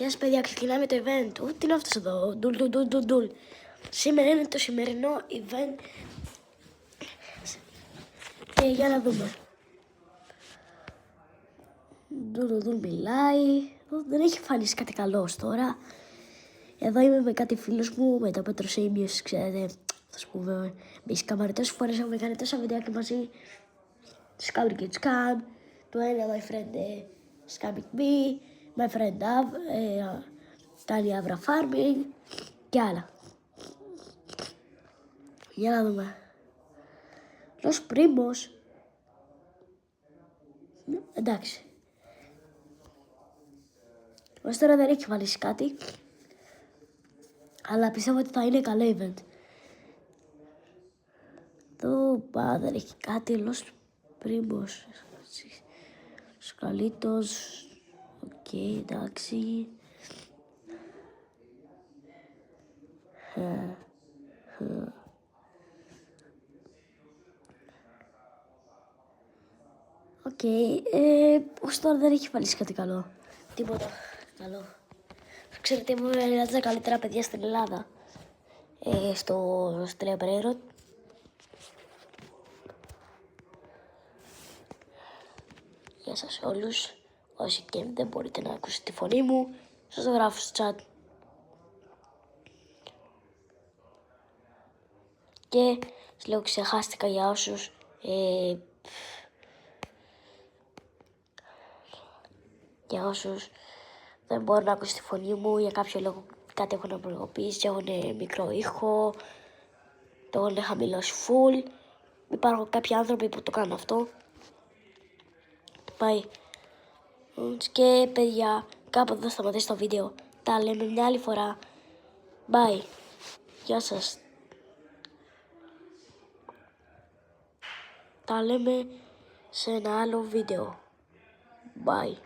Γεια σας παιδιά, ξεκινάμε το event. Τι είναι αυτός εδώ, ντουλ. Σήμερα είναι το σημερινό event. Και για να δούμε. Ντουλ μιλάει. Δεν έχει εμφανίσει κάτι καλό ως τώρα. Εδώ είμαι με κάτι φίλους μου, με το Πέτρο Σίμιος, ξέρετε. Θα πούμε, εμείς καμάρι τόσες φορές έχουμε κάνει τόσα βιντεάκια μαζί. Scam και Scam. Το ένα, my friend Scamming me. My friend κάνει Avra Farming και άλλα. Για να δούμε. Los Primos. Εντάξει. Ως τώρα δεν έχει βάλει κάτι. Αλλά πιστεύω ότι θα είναι καλό event. Εδώ δεν έχει κάτι. Los Primos. Σκαλίτος. Οκ, εντάξει. Οκ, ως τώρα δεν έχει βάλει κάτι καλό. Τίποτα καλό. Ξέρετε, είμαι ένα από τα καλύτερα παιδιά στην Ελλάδα. Στο Στρέμπρέρο. Γεια σας όλους. Όσοι και δεν μπορείτε να ακούσετε τη φωνή μου, σας το γράφω στο chat. Και σας λέω ξεχάστηκα για όσους δεν μπορούν να ακούσουν τη φωνή μου για κάποιο λόγο, κάτι έχουν απολογοποιήσει, έχουν μικρό ήχο, το έχουν χαμηλώσει full. Υπάρχουν κάποιοι άνθρωποι που το κάνουν αυτό. Πάει. Και παιδιά, κάπου εδώ σταματήσει το βίντεο. Τα λέμε μια άλλη φορά. Bye. Γεια σας. Τα λέμε σε ένα άλλο βίντεο. Bye.